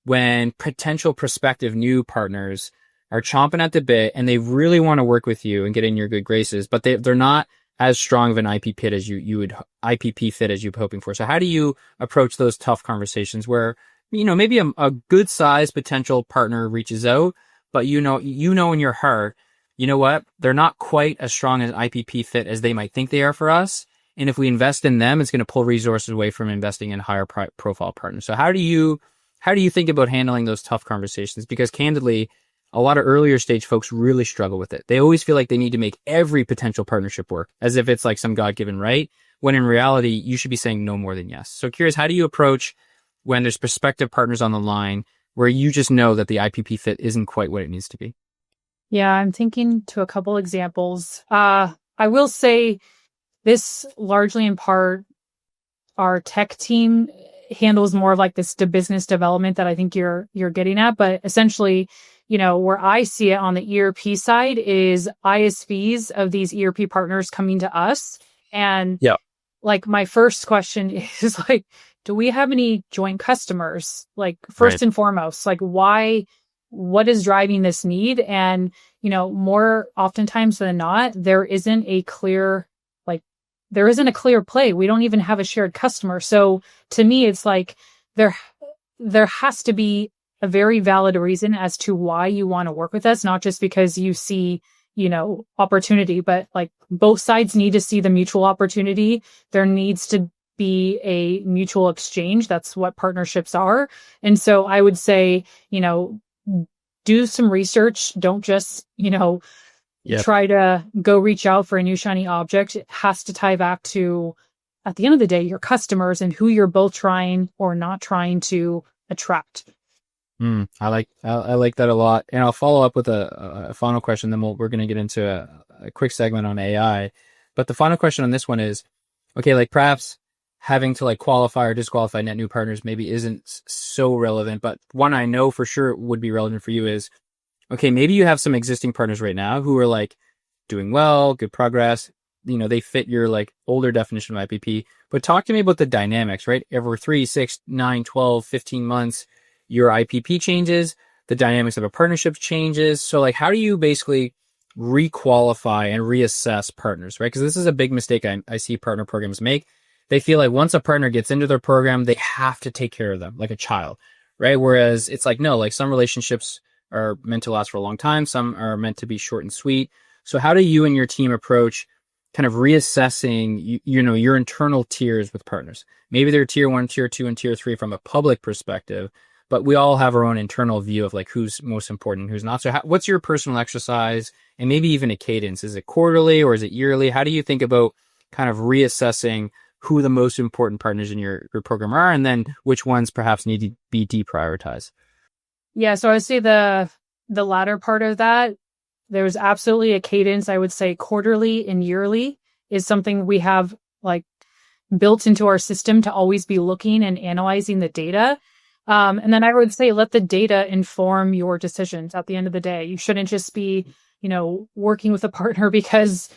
Speaker 1: when potential prospective new partners are chomping at the bit and they really want to work with you and get in your good graces, but they're not as strong of an IPP fit as IPP fit as you're hoping for? So how do you approach those tough conversations where, maybe a good sized potential partner reaches out, but in your heart, you know what? They're not quite as strong as IPP fit as they might think they are for us. And if we invest in them, it's going to pull resources away from investing in higher profile partners. So how do you think about handling those tough conversations? Because candidly, a lot of earlier stage folks really struggle with it. They always feel like they need to make every potential partnership work as if it's like some God-given right, when in reality, you should be saying no more than yes. So curious, how do you approach when there's prospective partners on the line where you just know that the IPP fit isn't quite what it needs to be?
Speaker 2: Yeah, I'm thinking to a couple examples. I will say this largely in part, our tech team handles more of like this business development that I think you're getting at, but essentially, where I see it on the ERP side is ISVs of these ERP partners coming to us. And like my first question is like, do we have any joint customers? Like first and foremost, like what is driving this need? And, more oftentimes than not, there isn't a clear play. We don't even have a shared customer. So to me, it's like there has to be a very valid reason as to why you want to work with us, not just because you see, opportunity, but like both sides need to see the mutual opportunity. There needs to be a mutual exchange. That's what partnerships are. And so I would say, do some research. Don't just, try to go reach out for a new shiny object. It has to tie back to, at the end of the day, your customers and who you're both trying or not trying to attract.
Speaker 1: I like that a lot. And I'll follow up with a final question. Then we're going to get into a quick segment on AI. But the final question on this one is, okay, like perhaps having to like qualify or disqualify net new partners maybe isn't so relevant. But one I know for sure would be relevant for you is, okay, maybe you have some existing partners right now who are like doing well, good progress. They fit your like older definition of IPP. But talk to me about the dynamics, right? Every 3, 6, 9, 12, 15 months, your IPP changes, the dynamics of a partnership changes. So like, how do you basically requalify and reassess partners, right? Because this is a big mistake I see partner programs make. They feel like once a partner gets into their program, they have to take care of them like a child, right? Whereas it's like, no, like some relationships are meant to last for a long time. Some are meant to be short and sweet. So how do you and your team approach kind of reassessing, your internal tiers with partners? Maybe they're tier 1, tier 2, and tier 3 from a public perspective, but we all have our own internal view of like who's most important, who's not. So what's your personal exercise, and maybe even a cadence? Is it quarterly or is it yearly? How do you think about kind of reassessing who the most important partners in your program are, and then which ones perhaps need to be deprioritized?
Speaker 2: Yeah, so I would say the latter part of that, there's absolutely a cadence. I would say quarterly and yearly is something we have like built into our system to always be looking and analyzing the data. And then I would say let the data inform your decisions at the end of the day. You shouldn't just be, working with a partner because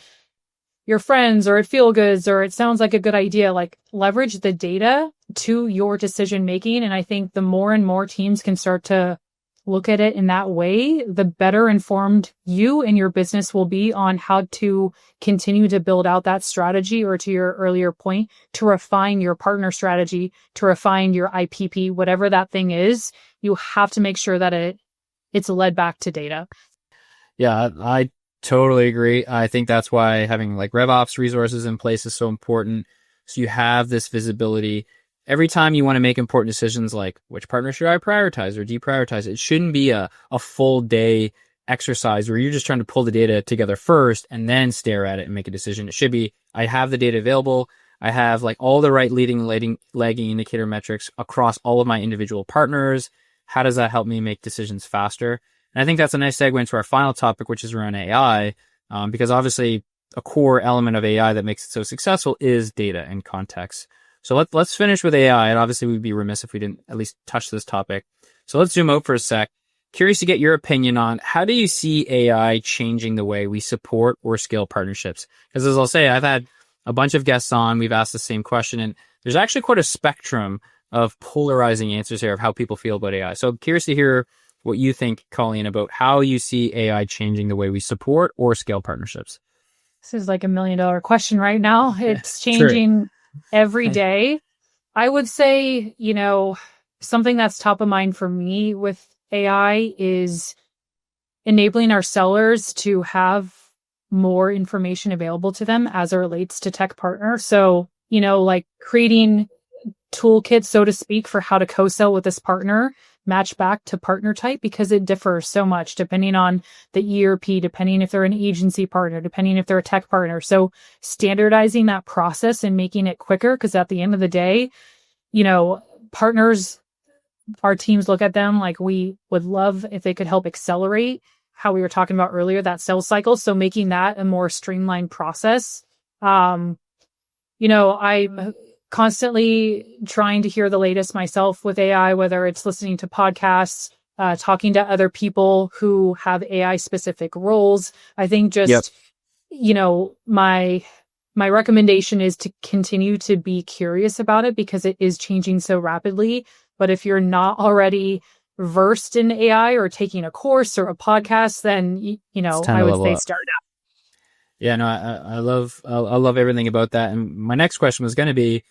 Speaker 2: your friends or it feel goods or it sounds like a good idea. Like leverage the data to your decision making. And I think the more and more teams can start to look at it in that way, the better informed you and your business will be on how to continue to build out that strategy, or to your earlier point, to refine your partner strategy, to refine your IPP, whatever that thing is. You have to make sure that it's led back to data.
Speaker 1: Yeah, I totally agree. I think that's why having like RevOps resources in place is so important. So you have this visibility. Every time you want to make important decisions like which partner should I prioritize or deprioritize, it shouldn't be a full day exercise where you're just trying to pull the data together first and then stare at it and make a decision. It should be, I have the data available. I have like all the right lagging indicator metrics across all of my individual partners. How does that help me make decisions faster? And I think that's a nice segue into our final topic, which is around AI, because obviously a core element of AI that makes it so successful is data and context. So let's finish with AI, and obviously we'd be remiss if we didn't at least touch this topic. So let's zoom out for a sec. Curious to get your opinion on how do you see AI changing the way we support or scale partnerships? Because as I'll say, I've had a bunch of guests on, we've asked the same question, and there's actually quite a spectrum of polarizing answers here of how people feel about AI. So I'm curious to hear what you think, Colleen, about how you see AI changing the way we support or scale partnerships.
Speaker 2: This is like $1 million question right now. It's changing every day. I would say, something that's top of mind for me with AI is enabling our sellers to have more information available to them as it relates to tech partner. So, like creating toolkits, so to speak, for how to co-sell with this partner, match back to partner type, because it differs so much depending on the ERP, depending if they're an agency partner, depending if they're a tech partner. So standardizing that process and making it quicker, because at the end of the day, partners, our teams look at them like we would love if they could help accelerate how we were talking about earlier, that sales cycle. So making that a more streamlined process. I'm constantly trying to hear the latest myself with AI, whether it's listening to podcasts, talking to other people who have AI specific roles. I think just, my recommendation is to continue to be curious about it because it is changing so rapidly. But if you're not already versed in AI or taking a course or a podcast, then, I would say start out.
Speaker 1: Yeah, no, I love everything about that. And my next question was going to be,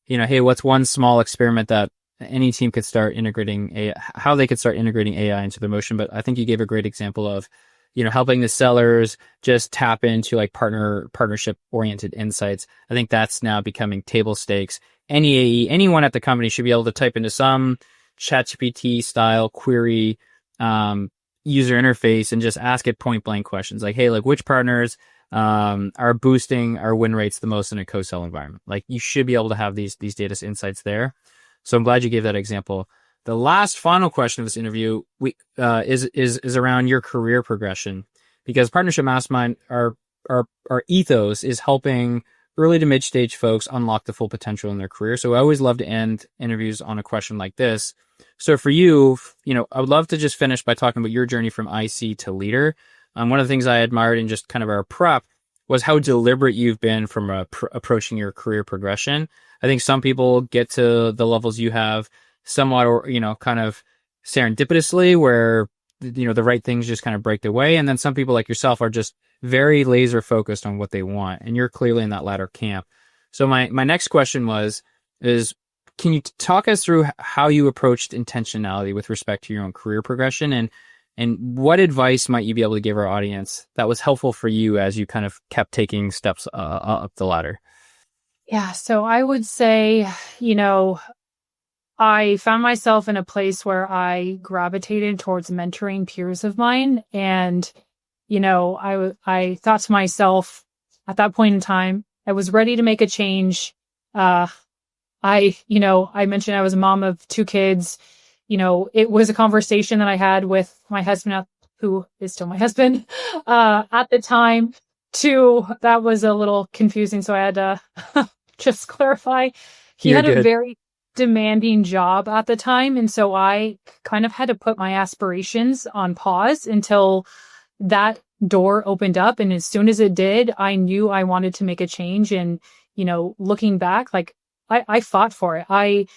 Speaker 1: hey, what's one small experiment that any team could start integrating AI, how they could start integrating AI into their motion? But I think you gave a great example of, helping the sellers just tap into like partnership oriented insights. I think that's now becoming table stakes. Any AE, anyone at the company should be able to type into some ChatGPT style query, user interface and just ask it point blank questions like, hey, like which partners are boosting our win rates the most in a co-sell environment? Like you should be able to have these data insights there. So I'm glad you gave that example. The last final question of this interview is around your career progression, because Partnership Mastermind, our ethos is helping early to mid stage folks unlock the full potential in their career. So I always love to end interviews on a question like this. So for you, I would love to just finish by talking about your journey from IC to leader. One of the things I admired in just kind of our prep was how deliberate you've been from approaching your career progression. I think some people get to the levels you have somewhat, or, kind of serendipitously where, the right things just kind of break their way. And then some people like yourself are just very laser focused on what they want. And you're clearly in that latter camp. So my next question is can you talk us through how you approached intentionality with respect to your own career progression, and what advice might you be able to give our audience that was helpful for you as you kind of kept taking steps up the ladder?
Speaker 2: Yeah. So I would say, I found myself in a place where I gravitated towards mentoring peers of mine. And, I thought to myself at that point in time, I was ready to make a change. I mentioned I was a mom of 2 kids. It was a conversation that I had with my husband, who is still my husband, at the time too. That was a little confusing. So I had to just clarify. He
Speaker 1: You're
Speaker 2: had a
Speaker 1: good.
Speaker 2: very demanding job at the time. And so I kind of had to put my aspirations on pause until that door opened up. And as soon as it did, I knew I wanted to make a change. And, looking back, like I fought for it. I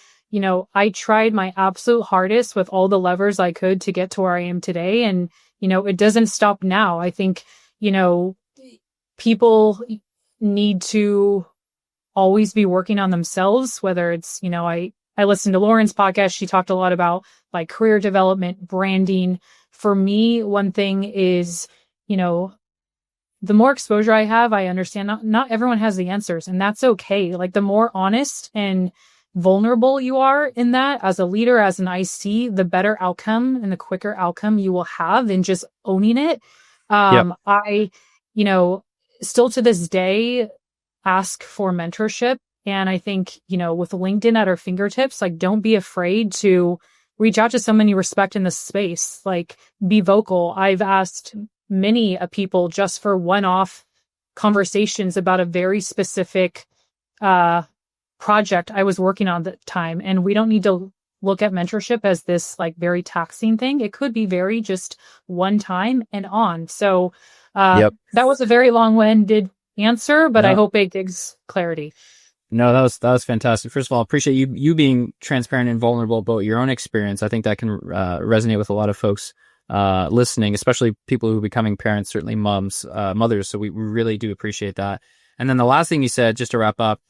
Speaker 2: tried my absolute hardest with all the levers I could to get to where I am today. And, it doesn't stop now. I think, people need to always be working on themselves, whether it's, I listened to Lauren's podcast. She talked a lot about like career development, branding. For me, one thing is, the more exposure I have, I understand not everyone has the answers, and that's okay. Like the more honest and vulnerable you are in that as a leader, as an IC, the better outcome and the quicker outcome you will have in just owning it.
Speaker 1: Yep.
Speaker 2: I, still to this day ask for mentorship. And I think, with LinkedIn at our fingertips, like don't be afraid to reach out to someone you respect in the space, like be vocal. I've asked many people just for one-off conversations about a very specific project I was working on at the time. And we don't need to look at mentorship as this like very taxing thing. It could be very just one time and on. So
Speaker 1: Yep.
Speaker 2: that was a very long-winded answer, but
Speaker 1: No.
Speaker 2: I hope it gives clarity.
Speaker 1: No, that was fantastic. First of all, I appreciate you being transparent and vulnerable about your own experience. I think that can resonate with a lot of folks listening, especially people who are becoming parents, certainly mothers. So we really do appreciate that. And then the last thing you said, just to wrap up,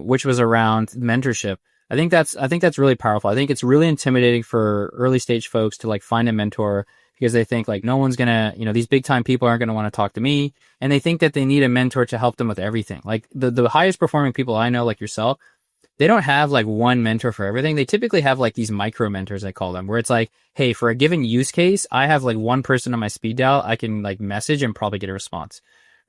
Speaker 1: which was around mentorship. I think that's really powerful. I think it's really intimidating for early stage folks to like find a mentor because they think like no one's gonna, these big time people aren't gonna want to talk to me. And they think that they need a mentor to help them with everything. Like the highest performing people I know, like yourself, they don't have like one mentor for everything. They typically have like these micro mentors, I call them, where it's like, hey, for a given use case, I have like one person on my speed dial I can like message and probably get a response.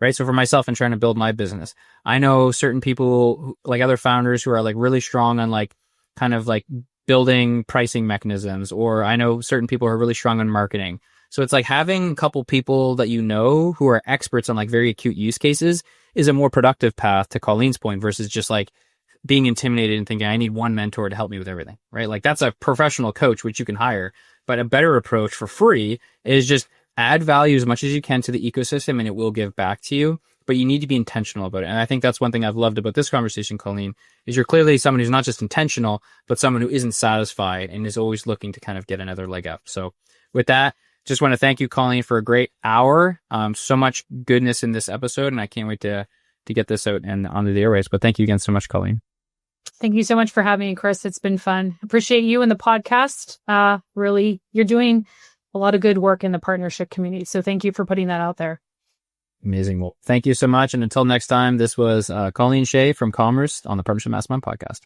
Speaker 1: Right. So for myself and trying to build my business, I know certain people like other founders who are like really strong on like kind of like building pricing mechanisms, or I know certain people who are really strong on marketing. So it's like having a couple people that who are experts on like very acute use cases is a more productive path, to Colleen's point, versus just like being intimidated and thinking I need one mentor to help me with everything, right? Like that's a professional coach, which you can hire, but a better approach for free is just add value as much as you can to the ecosystem and it will give back to you, but you need to be intentional about it. And I think that's one thing I've loved about this conversation, Colleen, is you're clearly someone who's not just intentional, but someone who isn't satisfied and is always looking to kind of get another leg up. So with that, just want to thank you, Colleen, for a great hour. So much goodness in this episode, and I can't wait to get this out and onto the airwaves. But thank you again so much, Colleen.
Speaker 2: Thank you so much for having me, Chris. It's been fun. Appreciate you and the podcast. Really, you're doing a lot of good work in the partnership community. So thank you for putting that out there.
Speaker 1: Amazing. Well, thank you so much. And until next time, this was Colleen Shea from Commerce on the Partnership Mastermind podcast.